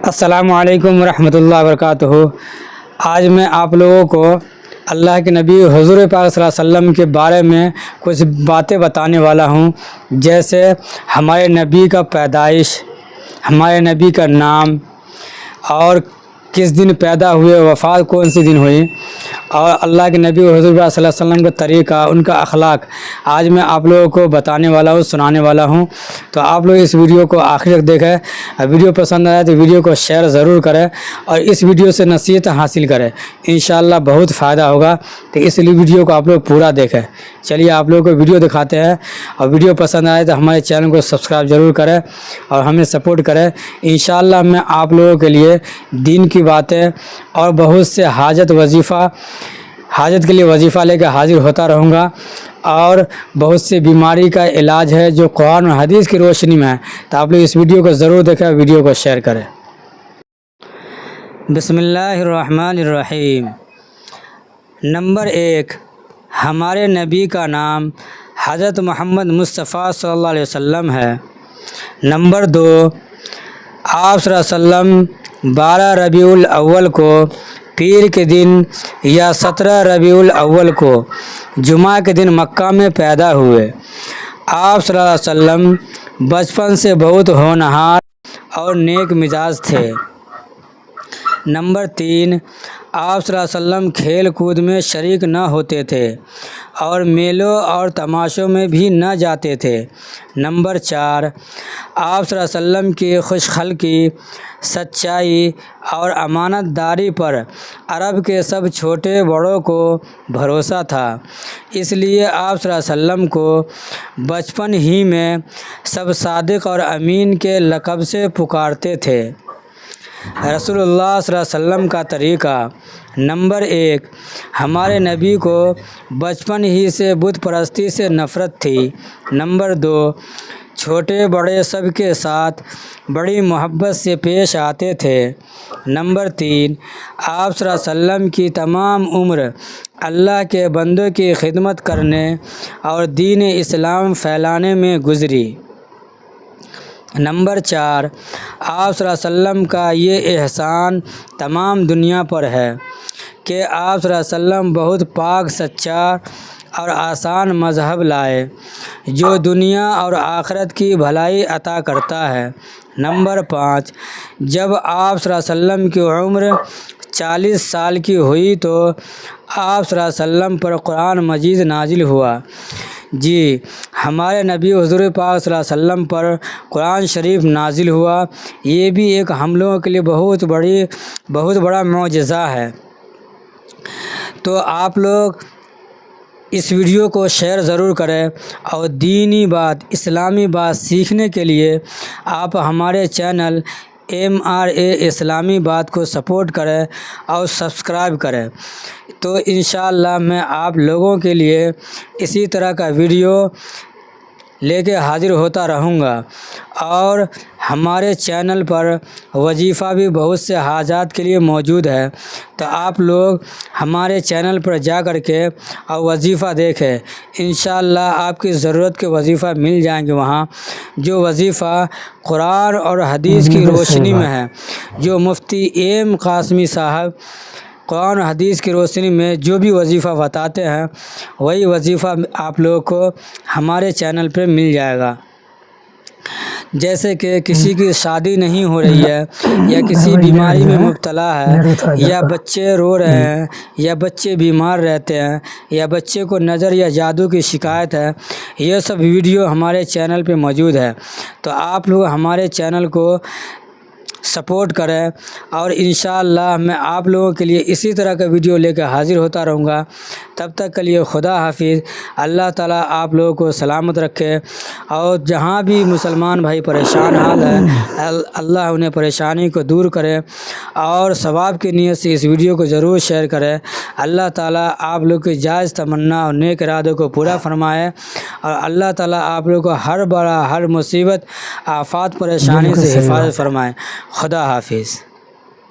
السلام علیکم ورحمۃ اللہ وبرکاتہ۔ آج میں آپ لوگوں کو اللہ کے نبی حضور پاک صلی اللہ علیہ وسلم کے بارے میں کچھ باتیں بتانے والا ہوں، جیسے ہمارے نبی کا پیدائش، ہمارے نبی کا نام، اور کس دن پیدا ہوئے، وفات کون سی دن ہوئی، اور اللہ کے نبی حضور صلی اللہ علیہ وسلم کا طریقہ، ان کا اخلاق آج میں آپ لوگوں کو بتانے والا ہوں، سنانے والا ہوں۔ تو آپ لوگ اس ویڈیو کو آخر تک دیکھیں۔ ویڈیو پسند آئے تو ویڈیو کو شیئر ضرور کریں اور اس ویڈیو سے نصیحت حاصل کریں، انشاءاللہ بہت فائدہ ہوگا۔ تو اس لیے ویڈیو کو آپ لوگ پورا دیکھیں۔ چلیے آپ لوگوں کو ویڈیو دکھاتے ہیں، اور ویڈیو پسند آئے تو ہمارے چینل کو سبسکرائب ضرور کریں اور ہمیں سپورٹ کریں۔ انشاءاللہ میں آپ لوگوں کے لیے دین کی باتیں اور بہت سے حاجت کے لیے وظیفہ لے کے حاضر ہوتا رہوں گا، اور بہت سے بیماری کا علاج ہے جو قرآن اور حدیث کی روشنی میں ہے۔ تو آپ لوگ اس ویڈیو کو ضرور دیکھیں، ویڈیو کو شیئر کریں۔ بسم اللہ الرحمن الرحیم۔ نمبر 1، ہمارے نبی کا نام حضرت محمد مصطفیٰ صلی اللہ علیہ وسلم ہے۔ نمبر 2، آپ صلی اللہ علیہ وسلم 12 ربیع الاول کو پیر کے دن یا 17 ربیع الاول کو جمعہ کے دن مکہ میں پیدا ہوئے۔ آپ صلی اللہ علیہ وسلم بچپن سے بہت ہونہار اور نیک مزاج تھے۔ نمبر 3، آپ صلی اللہ علیہ وسلم کھیل کود میں شریک نہ ہوتے تھے اور میلوں اور تماشوں میں بھی نہ جاتے تھے۔ نمبر 4، آپ صلی اللہ علیہ وسلم کی خوش خلقی، سچائی اور امانت داری پر عرب کے سب چھوٹے بڑوں کو بھروسہ تھا، اس لیے آپ صلی اللہ علیہ وسلم کو بچپن ہی میں سب صادق اور امین کے لقب سے پکارتے تھے۔ رسول اللہ صلی اللہ علیہ وسلم کا طریقہ۔ نمبر 1، ہمارے نبی کو بچپن ہی سے بت پرستی سے نفرت تھی۔ نمبر 2، چھوٹے بڑے سب کے ساتھ بڑی محبت سے پیش آتے تھے۔ نمبر 3، آپ صلی اللہ علیہ وسلم کی تمام عمر اللہ کے بندوں کی خدمت کرنے اور دین اسلام پھیلانے میں گزری۔ نمبر 4، آپ صلی اللہ علیہ وسلم کا یہ احسان تمام دنیا پر ہے کہ آپ صلی اللہ علیہ وسلم بہت پاک، سچا اور آسان مذہب لائے جو دنیا اور آخرت کی بھلائی عطا کرتا ہے۔ نمبر 5، جب آپ صلی اللہ علیہ وسلم کی عمر 40 سال کی ہوئی تو آپ صلی اللہ علیہ وسلم پر قرآن مجید نازل ہوا۔ جی، ہمارے نبی حضور پاک صلی اللہ علیہ وسلم پر قرآن شریف نازل ہوا، یہ بھی ایک ہم لوگوں کے لیے بہت بڑا معجزہ ہے۔ تو آپ لوگ اس ویڈیو کو شیئر ضرور کریں، اور دینی بات، اسلامی بات سیکھنے کے لیے آپ ہمارے چینل MRA اسلامی بات کو سپورٹ کریں اور سبسکرائب کریں۔ تو انشاءاللہ میں آپ لوگوں کے لیے اسی طرح کا ویڈیو لے کے حاضر ہوتا رہوں گا، اور ہمارے چینل پر وظیفہ بھی بہت سے حاجات کے لیے موجود ہے۔ تو آپ لوگ ہمارے چینل پر جا کر کے اور وظیفہ دیکھیں، انشاءاللہ آپ کی ضرورت کے وظیفہ مل جائیں گے وہاں، جو وظیفہ قرآن اور حدیث کی روشنی میں ہے، جو مفتی ایم قاسمی صاحب قرآن و حدیث کی روشنی میں جو بھی وظیفہ بتاتے ہیں، وہی وظیفہ آپ لوگوں کو ہمارے چینل پہ مل جائے گا۔ جیسے کہ کسی کی شادی نہیں ہو رہی ہے، یا کسی بیماری میں مبتلا ہے، یا بچے رو رہے ہیں، یا بچے بیمار رہتے ہیں، یا بچے کو نظر یا جادو کی شکایت ہے، یہ سب ویڈیو ہمارے چینل پہ موجود ہے۔ تو آپ لوگ ہمارے چینل کو سپورٹ کریں، اور انشاءاللہ میں آپ لوگوں کے لیے اسی طرح کا ویڈیو لے کے حاضر ہوتا رہوں گا۔ تب تک کے لیے خدا حافظ۔ اللہ تعالیٰ آپ لوگوں کو سلامت رکھے، اور جہاں بھی مسلمان بھائی پریشان حال ہے، اللہ انہیں پریشانی کو دور کرے، اور ثواب کی نیت سے اس ویڈیو کو ضرور شیئر کرے۔ اللہ تعالیٰ آپ لوگ کی جائز تمنا اور نیک ارادوں کو پورا فرمائے، اور اللہ تعالیٰ آپ لوگ کو ہر بڑا، ہر مصیبت، آفات، پریشانی سے حفاظت فرمائے۔ خدا حافظ۔